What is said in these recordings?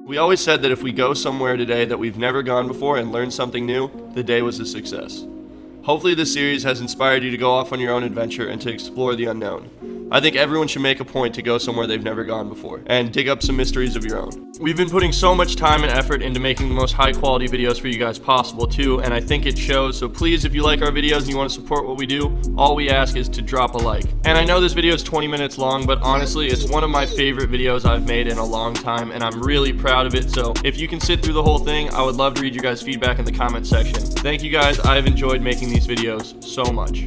We always said that if we go somewhere today that we've never gone before and learn something new, the day was a success. Hopefully this series has inspired you to go off on your own adventure and to explore the unknown. I think everyone should make a point to go somewhere they've never gone before and dig up some mysteries of your own. We've been putting so much time and effort into making the most high quality videos for you guys possible too, and I think it shows. So please, if you like our videos and you want to support what we do, all we ask is to drop a like. And I know this video is 20 minutes long, but honestly it's one of my favorite videos I've made in a long time, and I'm really proud of it. So if you can sit through the whole thing, I would love to read your guys' feedback in the comment section. Thank you guys. I've enjoyed making these videos so much.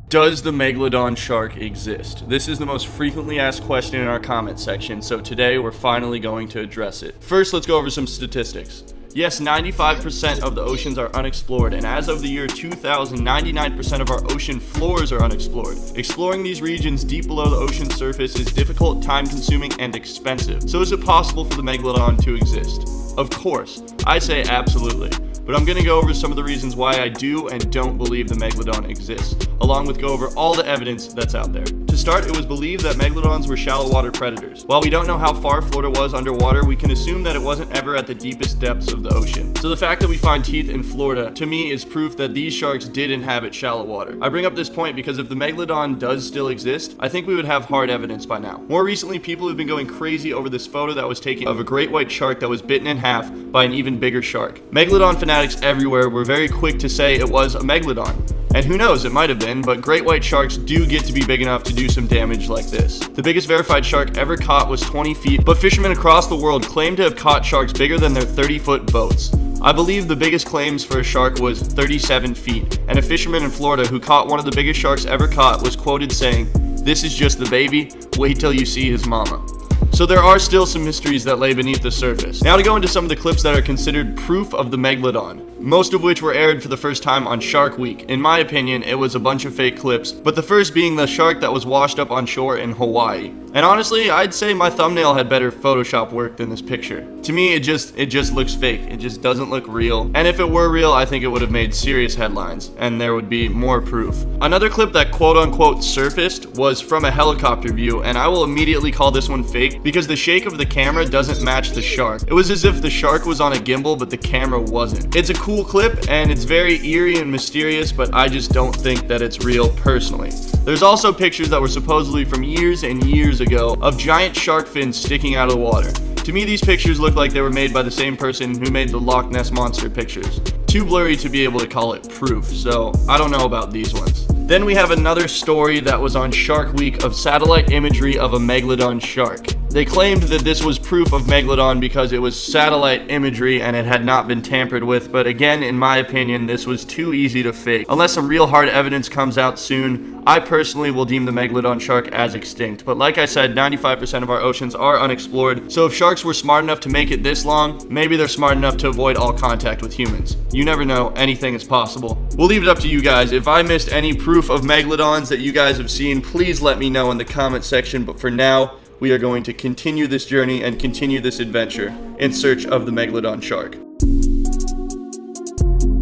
Does the Megalodon shark exist? This is the most frequently asked question in our comment section, so today we're finally going to address it. First, let's go over some statistics. Yes, 95% of the oceans are unexplored, and as of the year 2000, 99% of our ocean floors are unexplored. Exploring these regions deep below the ocean surface is difficult, time-consuming, and expensive. So is it possible for the Megalodon to exist? Of course. I say absolutely. But I'm going to go over some of the reasons why I do and don't believe the Megalodon exists, along with go over all the evidence that's out there. To start, it was believed that Megalodons were shallow water predators. While we don't know how far Florida was underwater, we can assume that it wasn't ever at the deepest depths of the ocean. So the fact that we find teeth in Florida, to me, is proof that these sharks did inhabit shallow water. I bring up this point because if the Megalodon does still exist, I think we would have hard evidence by now. More recently, people have been going crazy over this photo that was taken of a great white shark that was bitten in half by an even bigger shark. Megalodon fanatics everywhere were very quick to say it was a Megalodon. And who knows, it might have been, but great white sharks do get to be big enough to do some damage like this. The biggest verified shark ever caught was 20 feet, but fishermen across the world claim to have caught sharks bigger than their 30-foot boats. I believe the biggest claims for a shark was 37 feet, and a fisherman in Florida who caught one of the biggest sharks ever caught was quoted saying, "This is just the baby, wait till you see his mama." So there are still some mysteries that lay beneath the surface. Now to go into some of the clips that are considered proof of the Megalodon, most of which were aired for the first time on Shark Week. In my opinion, it was a bunch of fake clips, but the first being the shark that was washed up on shore in Hawaii. And honestly, I'd say my thumbnail had better Photoshop work than this picture. To me, it just looks fake. It just doesn't look real. And if it were real, I think it would have made serious headlines, and there would be more proof. Another clip that quote-unquote surfaced was from a helicopter view, and I will immediately call this one fake because the shake of the camera doesn't match the shark. It was as if the shark was on a gimbal, but the camera wasn't. It's a cool clip, and it's very eerie and mysterious, but I just don't think that it's real personally. There's also pictures that were supposedly from years and years ago of giant shark fins sticking out of the water. To me, these pictures look like they were made by the same person who made the Loch Ness Monster pictures. Too blurry to be able to call it proof, so I don't know about these ones. Then we have another story that was on Shark Week of satellite imagery of a Megalodon shark. They claimed that this was proof of Megalodon because it was satellite imagery and it had not been tampered with, but again, in my opinion, this was too easy to fake. Unless some real hard evidence comes out soon, I personally will deem the Megalodon shark as extinct. But like I said, 95% of our oceans are unexplored, so if sharks were smart enough to make it this long, maybe they're smart enough to avoid all contact with humans. You never know, anything is possible. We'll leave it up to you guys. If I missed any proof of Megalodons that you guys have seen, please let me know in the comment section, but for now, we are going to continue this journey and continue this adventure in search of the Megalodon shark.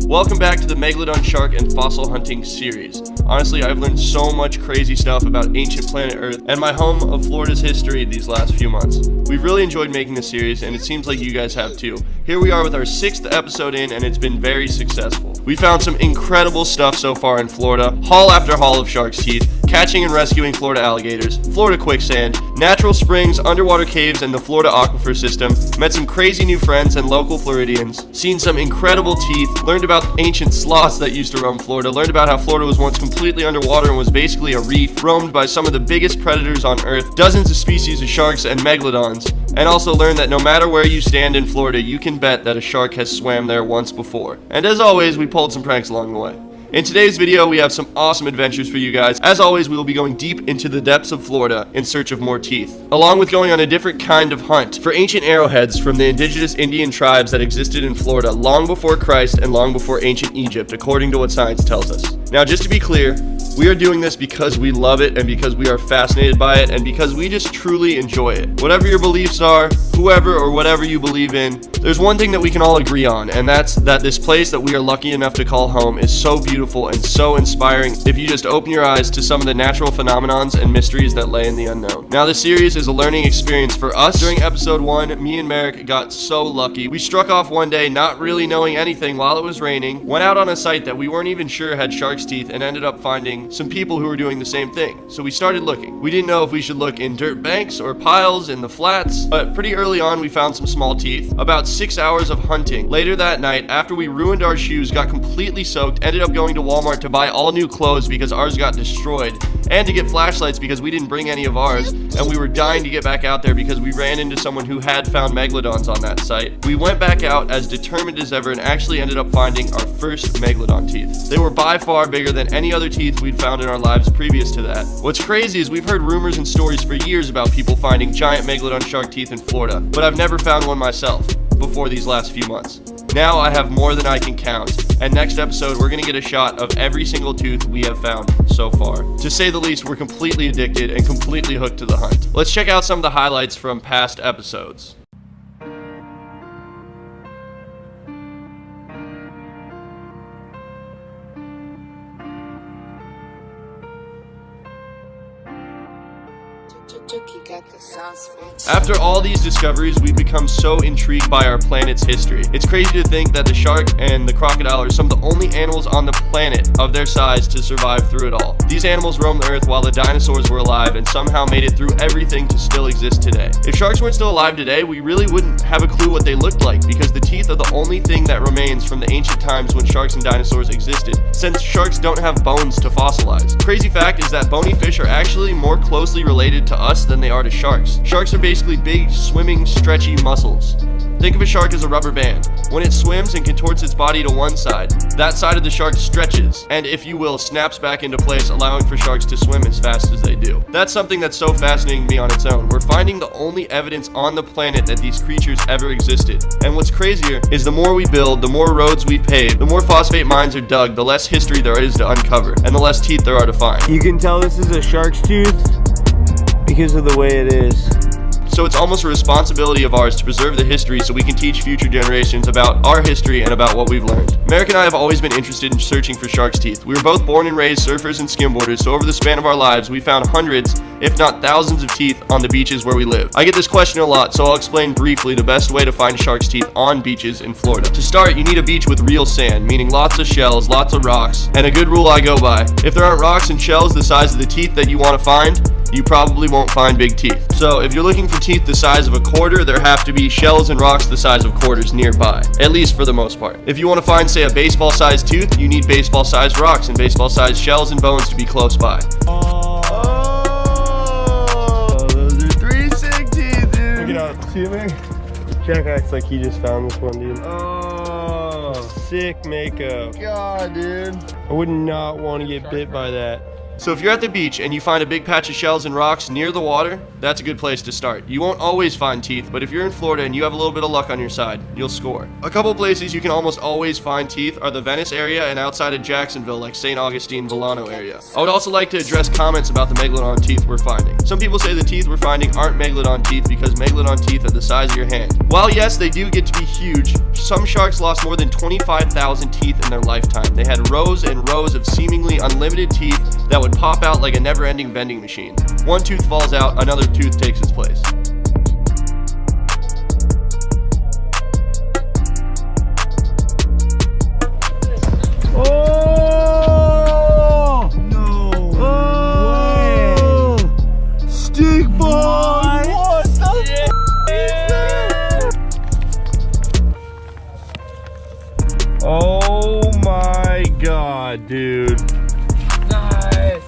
Welcome back to the Megalodon shark and fossil hunting series. Honestly, I've learned so much crazy stuff about ancient planet Earth and my home of Florida's history these last few months. We've really enjoyed making this series, and it seems like you guys have too. Here we are with our 6th episode in, and it's been very successful. We found some incredible stuff so far in Florida, haul after haul of shark's teeth, catching and rescuing Florida alligators, Florida quicksand, natural springs, underwater caves, and the Florida aquifer system, met some crazy new friends and local Floridians, seen some incredible teeth, learned about ancient sloths that used to roam Florida, learned about how Florida was once completely underwater and was basically a reef roamed by some of the biggest predators on Earth, dozens of species of sharks and megalodons, and also learned that no matter where you stand in Florida, you can bet that a shark has swam there once before. And as always, we pulled some pranks along the way. In today's video, we have some awesome adventures for you guys. As always, we will be going deep into the depths of Florida in search of more teeth, along with going on a different kind of hunt for ancient arrowheads from the indigenous Indian tribes that existed in Florida long before Christ and long before ancient Egypt, according to what science tells us. Now, just to be clear, we are doing this because we love it and because we are fascinated by it and because we just truly enjoy it. Whatever your beliefs are, whoever or whatever you believe in, there's one thing that we can all agree on, and that's that this place that we are lucky enough to call home is so beautiful and so inspiring if you just open your eyes to some of the natural phenomenons and mysteries that lay in the unknown. Now, this series is a learning experience for us. During episode 1, me and Merrick got so lucky. We struck off one day not really knowing anything while it was raining, went out on a site that we weren't even sure had shark's teeth, and ended up finding some people who were doing the same thing. So we started looking. We didn't know if we should look in dirt banks or piles in the flats, but pretty early on we found some small teeth. About 6 hours of hunting. Later that night, after we ruined our shoes, got completely soaked, ended up going to Walmart to buy all new clothes because ours got destroyed, and to get flashlights because we didn't bring any of ours, and we were dying to get back out there because we ran into someone who had found megalodons on that site. We went back out as determined as ever and actually ended up finding our first megalodon teeth. They were by far bigger than any other teeth we'd found in our lives previous to that. What's crazy is we've heard rumors and stories for years about people finding giant megalodon shark teeth in Florida, but I've never found one myself before these last few months. Now I have more than I can count, and next episode we're gonna get a shot of every single tooth we have found so far. To say the least, we're completely addicted and completely hooked to the hunt. Let's check out some of the highlights from past episodes. After all these discoveries, we've become so intrigued by our planet's history. It's crazy to think that the shark and the crocodile are some of the only animals on the planet of their size to survive through it all. These animals roamed the earth while the dinosaurs were alive and somehow made it through everything to still exist today. If sharks weren't still alive today, we really wouldn't have a clue what they looked like, because the teeth are the only thing that remains from the ancient times when sharks and dinosaurs existed, since sharks don't have bones to fossilize. Crazy fact is that bony fish are actually more closely related to us than they are to sharks. Sharks are basically big, swimming, stretchy muscles. Think of a shark as a rubber band. When it swims and contorts its body to one side, that side of the shark stretches and, if you will, snaps back into place, allowing for sharks to swim as fast as they do. That's something that's so fascinating to me on its own. We're finding the only evidence on the planet that these creatures ever existed. And what's crazier is the more we build, the more roads we pave, the more phosphate mines are dug, the less history there is to uncover, and the less teeth there are to find. You can tell this is a shark's tooth because of the way it is. So it's almost a responsibility of ours to preserve the history so we can teach future generations about our history and about what we've learned. Merrick and I have always been interested in searching for shark's teeth. We were both born and raised surfers and skimboarders, so over the span of our lives, we found hundreds, if not thousands of teeth on the beaches where we live. I get this question a lot, so I'll explain briefly the best way to find shark's teeth on beaches in Florida. To start, you need a beach with real sand, meaning lots of shells, lots of rocks, and a good rule I go by: if there aren't rocks and shells the size of the teeth that you want to find, you probably won't find big teeth. So if you're looking for teeth the size of a quarter, there have to be shells and rocks the size of quarters nearby, at least for the most part. If you want to find, say, a baseball-sized tooth, you need baseball-sized rocks and baseball-sized shells and bones to be close by. Oh, those are 3 sick teeth, dude. Look it up. See it, man? Jack acts like he just found this one, dude. Oh, sick makeup. God, dude. I would not want to get bit by that. So if you're at the beach and you find a big patch of shells and rocks near the water, that's a good place to start. You won't always find teeth, but if you're in Florida and you have a little bit of luck on your side, you'll score. A couple places you can almost always find teeth are the Venice area and outside of Jacksonville, like St. Augustine, Villano area. I would also like to address comments about the megalodon teeth we're finding. Some people say the teeth we're finding aren't megalodon teeth because megalodon teeth are the size of your hand. While yes, they do get to be huge, some sharks lost more than 25,000 teeth in their lifetime. They had rows and rows of seemingly unlimited teeth that would pop out like a never-ending vending machine. One tooth falls out, another tooth takes its place. Oh! No way! Stick ball! What the f*** is that? Oh my god, dude. Nice.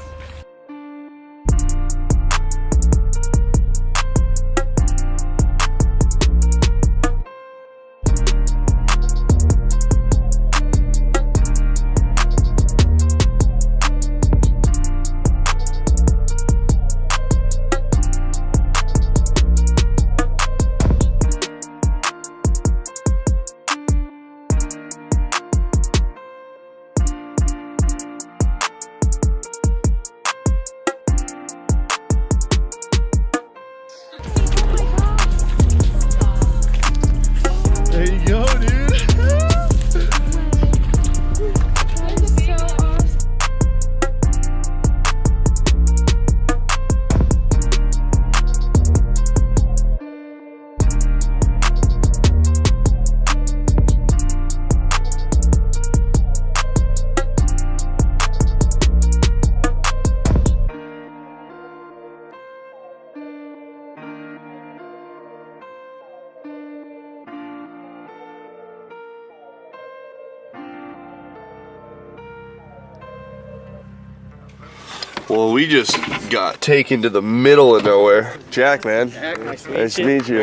Well, we just got taken to the middle of nowhere. Jack, man. Jack, nice to meet you.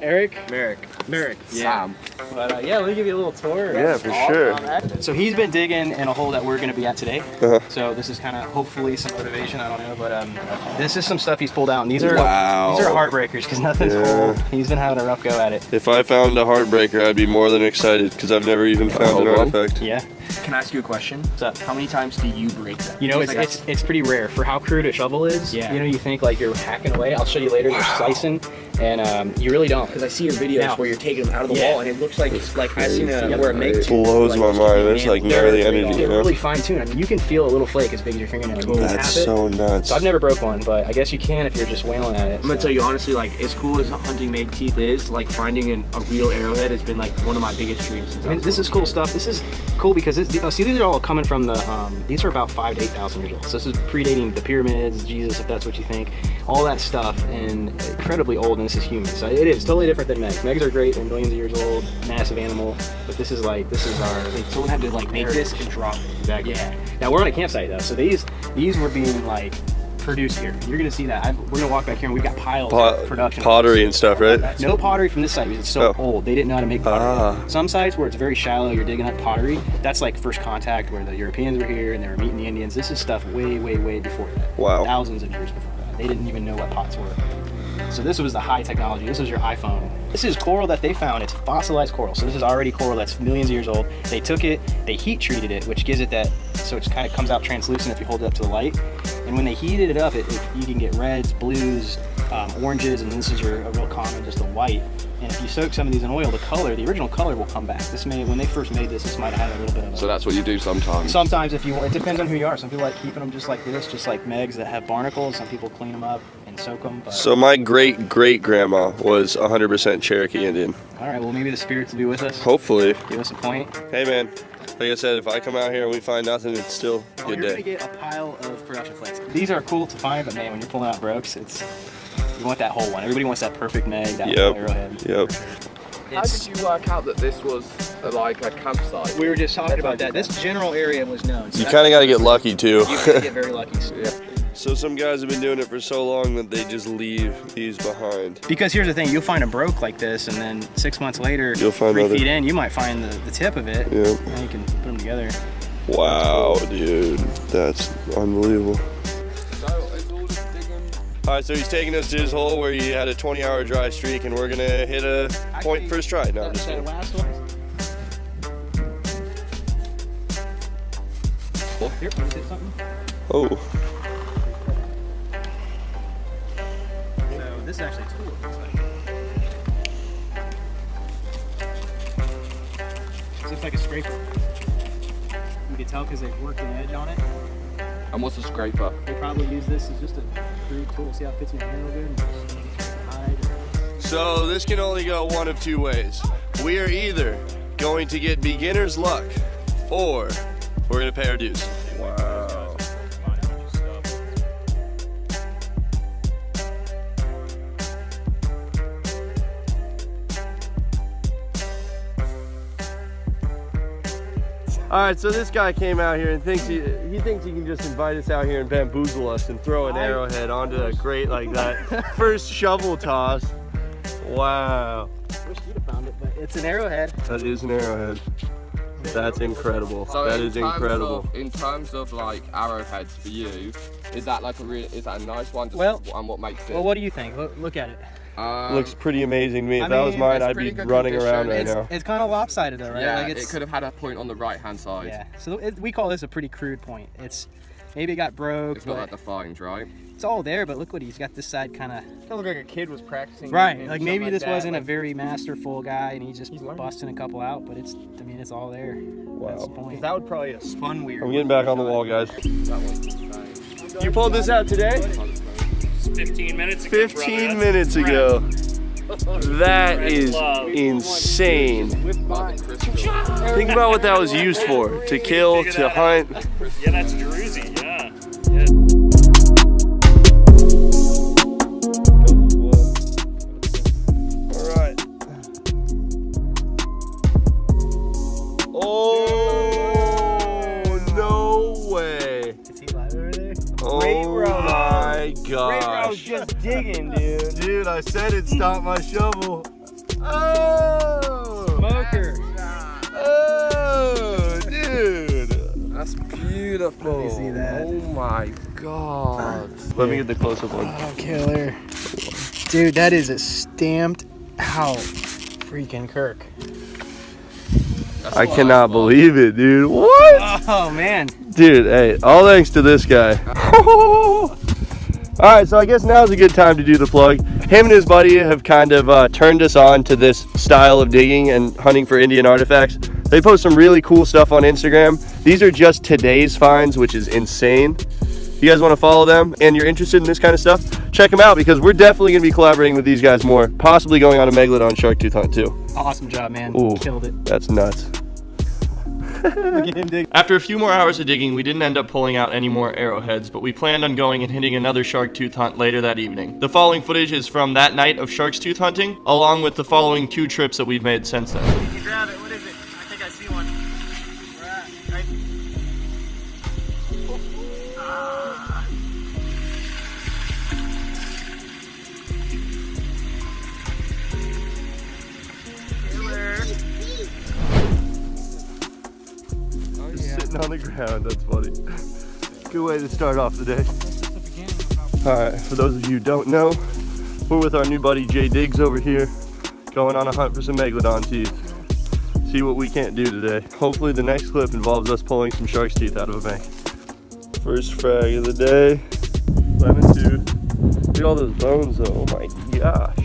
Eric? Merrick. Yeah. Sam. But yeah, let me give you a little tour. Yeah, for sure. So he's been digging in a hole that we're going to be at today. Uh-huh. So this is kind of hopefully some motivation. I don't know, but this is some stuff he's pulled out. And these are Wow. heartbreakers because nothing's cool. He's been having a rough go at it. If I found a heartbreaker, I'd be more than excited because I've never even found an artifact. Yeah. Can I ask you a question? What's up? How many times do you break that? You know, it's pretty rare for how crude a shovel is. Yeah. You know, you think like you're hacking away. I'll show you later. You're slicing, and you really don't. Because I see your videos Now- where you're taking them out of the Yeah. wall, and it looks like it's like I've seen where it makes Blows my mind. There's like gnarly energy. They're really fine-tuned. I mean, you can feel a little flake as big as your fingernail. You can That's tap it. so nuts. So I've never broke one, but I guess you can if you're just whaling at it. I'm gonna tell you honestly, like as cool as hunting made teeth is, like finding a real arrowhead has been like one of my biggest dreams. Since I mean, this is cool stuff. This is cool because see, these are all coming from the. These are about 5,000 to 8,000 years old. So this is predating the pyramids, Jesus, if that's what you think. All that stuff, and incredibly old. And this is human. So it is totally different than Megs. Megs are great. They're millions of years old, massive animal. But this is our. Someone had to like make this and drop it. Exactly. Yeah. Now we're on a campsite though, so these were being like produced here. You're gonna see that. We're gonna walk back here and we've got piles of production. Pottery and stuff, right? No pottery from this site because it's so old. They didn't know how to make pottery. Ah. Some sites where it's very shallow, you're digging up pottery. That's like first contact where the Europeans were here and they were meeting the Indians. This is stuff way, way, way before that. Wow. Thousands of years before that. They didn't even know what pots were. So this was the high technology. This is your iPhone. This is coral that they found. It's fossilized coral. So this is already coral that's millions of years old. They took it, they heat treated it, which gives it that, so it kind of comes out translucent if you hold it up to the light. And when they heated it up, you can get reds, blues, oranges, and this is a real common, just a white. And if you soak some of these in oil, the original color will come back. When they first made this might have had a little bit of So that's what you do sometimes? Sometimes if you want, it depends on who you are. Some people like keeping them just like this, just like Megs that have barnacles. Some people clean them up and soak them. But... So my great-great-grandma was 100% Cherokee Indian. All right, well maybe the spirits will be with us. Hopefully. Give us a point. Hey man, like I said, if I come out here and we find nothing, it's still a good You're day. gonna get a pile of production flakes. These are cool to find, but man, when you're pulling out brokes, you want that whole one. Everybody wants that perfect Meg, that whole arrowhead. Yep. How did you work out that this was like a campsite? We were just talking about that. This general area was known. So You kind of got to get lucky too. you gotta get very lucky. So some guys have been doing it for so long that they just leave these behind. Because here's the thing, you'll find a broke like this, and then 6 months later, You'll find 3 other- feet in, you might find the tip of it. Yep. And you can put them together. Wow, dude, that's unbelievable. So is all this digging? All right, so he's taking us to his hole where he had a 20-hour dry streak, and we're gonna hit a point first try. No, I'm just kidding. last one. Here, want to hit something? Oh, So this is actually a tool. This looks like a scraper. You can tell because they've worked an edge on it. And what's a scraper? They probably use this as just a crude tool. See how it fits in your hand real good? And just hide. so this can only go one of two ways. We are either going to get beginner's luck, or we're gonna pay our dues. Wow. All right, so this guy came out here and thinks he thinks he can just invite us out here and bamboozle us and throw an arrowhead onto a grate like that. First shovel toss. Wow. Wish you'd have found it, but it's an arrowhead. That is an arrowhead. That's incredible. So That is incredible. In terms of like arrowheads for you, is that like is that a nice one? Well- and what makes it? Well, what do you think? Look at it. Looks pretty amazing to me. If I that was mean, mine, it's I'd be pretty good running condition. around right now. It's kind of lopsided though, right? Yeah, Like it could have had a point on the right hand side. Yeah, so we call this a pretty crude point. Maybe it got broke, It's not but that defined, right? it's all there. But look what he's got this side kind of It looked like a kid was practicing. right. Like maybe this wasn't a very masterful guy, and he's just busting a couple out. But it's all there. That's the point. That would probably have spun weird. I'm getting back on the wall, guys. That one's You pulled this out today? 15 minutes ago. 15 minutes ago. That is insane. Think about what that was used for. To kill, to hunt. Yeah, that's Druzy, yeah. Alright. Oh, no way. Is he live over there? Oh, I was just digging, dude. Dude, I said it stopped my shovel. Oh! Smoker. Oh, dude. That's beautiful. Let me see that. Oh my god. Let me get the close-up one. Oh, killer. Dude, that is a stamped out freaking Kirk. I cannot believe it, dude. What? Oh, man. Dude, hey, all thanks to this guy. All right, so I guess now's a good time to do the plug. Him and his buddy have kind of turned us on to this style of digging and hunting for Indian artifacts. They post some really cool stuff on Instagram. These are just today's finds, which is insane. If you guys want to follow them and you're interested in this kind of stuff, check them out because we're definitely going to be collaborating with these guys more, possibly going on a Megalodon shark tooth hunt too. Awesome job, man. Ooh, killed it. That's nuts. Look at him dig. After a few more hours of digging, we didn't end up pulling out any more arrowheads, but we planned on going and hitting another shark tooth hunt later that evening. The following footage is from that night of shark's tooth hunting, along with the following 2 trips that we've made since then. Did you grab it? What is it? I think I see one. Right. Sitting on the ground, that's funny. Good way to start off the day. Alright, for those of you who don't know, we're with our new buddy Jay Diggs over here, going on a hunt for some Megalodon teeth. See what we can't do today. Hopefully the next clip involves us pulling some shark's teeth out of a bank. First frag of the day, lemon tooth. Look at all those bones though, oh my gosh.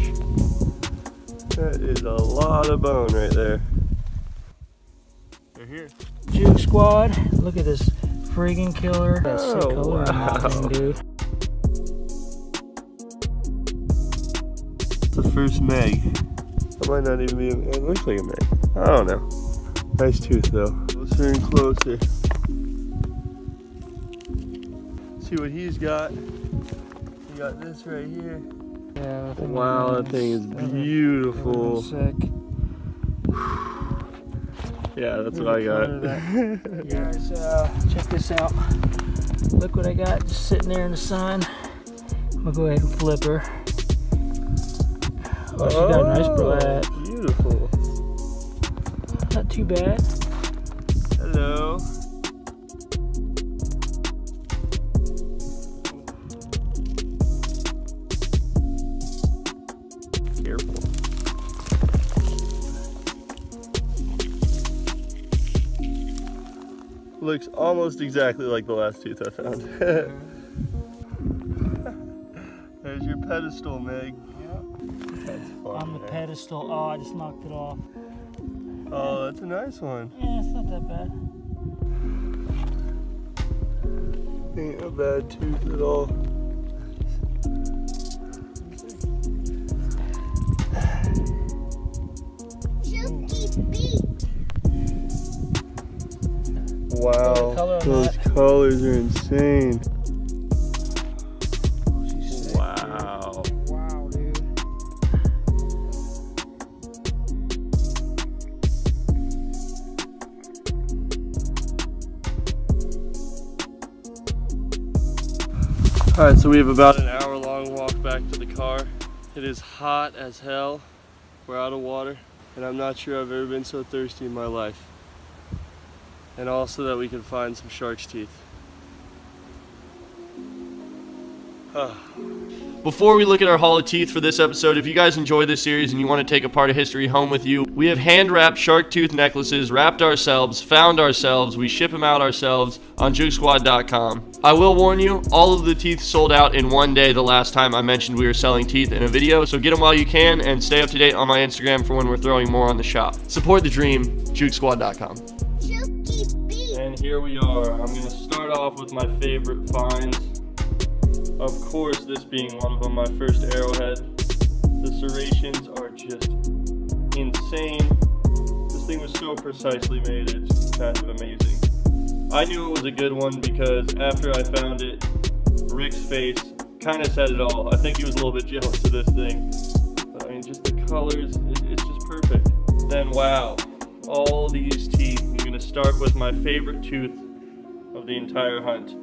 That is a lot of bone right there. They're here. Juke Squad, look at this friggin' killer. That sick Oh, color on that wow. thing, dude. It's the first Meg. That might not even be a Meg. It looks like a Meg. I don't know. Nice tooth though. Closer and closer. See what he's got. He got this right here. Yeah, I think Wow, that thing is beautiful. Sick. Yeah, that's what I got. Guys, check this out. Look what I got just sitting there in the sun. I'm gonna go ahead and flip her. Oh, she got a nice brat. Beautiful. Not too bad. Hello. Careful. Looks almost exactly like the last tooth I found. There's your pedestal, Meg. That's fun. On the pedestal. Oh, I just knocked it off. Oh, that's a nice one. Yeah, it's not that bad. Ain't a bad tooth at all. Wow, Color on those that. colors are insane. She's sick, Wow. dude. Wow, dude. Alright, so we have about an hour-long walk back to the car. It is hot as hell. We're out of water, and I'm not sure I've ever been so thirsty in my life. And also that we can find some shark's teeth. Before we look at our haul of teeth for this episode, if you guys enjoy this series and you want to take a part of history home with you, we have hand-wrapped shark tooth necklaces, wrapped ourselves, found ourselves, we ship them out ourselves on jukesquad.com. I will warn you, all of the teeth sold out in one day the last time I mentioned we were selling teeth in a video, so get them while you can and stay up to date on my Instagram for when we're throwing more on the shop. Support the dream, jukesquad.com. And here we are. I'm going to start off with my favorite finds. Of course, this being one of them, my first arrowhead. The serrations are just insane. This thing was so precisely made, it's kind of amazing. I knew it was a good one because after I found it, Rick's face kind of said it all. I think he was a little bit jealous of this thing. But I mean, just the colors, it's just perfect. Then wow, all these teeth. I'm going to start with my favorite tooth of the entire hunt.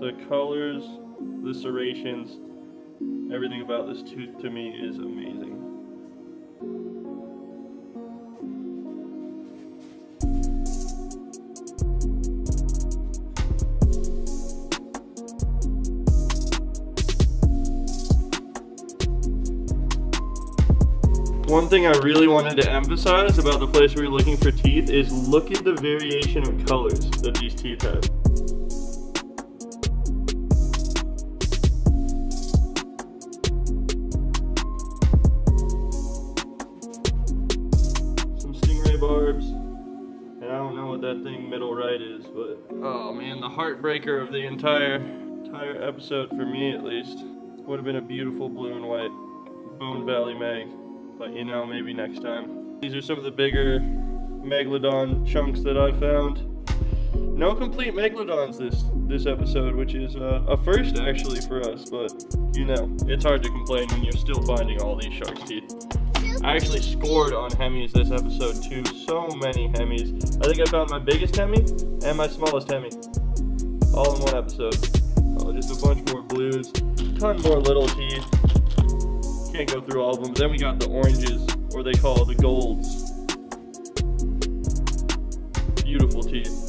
The colors the serrations, everything about this tooth to me is amazing. One thing I really wanted to emphasize about the place we were looking for teeth is look at the variation of colors that these teeth have. Some stingray barbs, and I don't know what that thing middle right is, but oh man, the heartbreaker of the entire episode, for me at least, would have been a beautiful blue and white Bone Valley Meg. But you know, maybe next time. These are some of the bigger Megalodon chunks that I found. No complete Megalodons this episode, which is a first actually for us, but you know, it's hard to complain when you're still finding all these shark's teeth. I actually scored on Hemis this episode too, so many Hemis. I think I found my biggest Hemi and my smallest Hemi, all in one episode. Oh, just a bunch more blues, a ton more little teeth. Can't go through all of them. Then we got the oranges, or they call the golds. Beautiful teeth.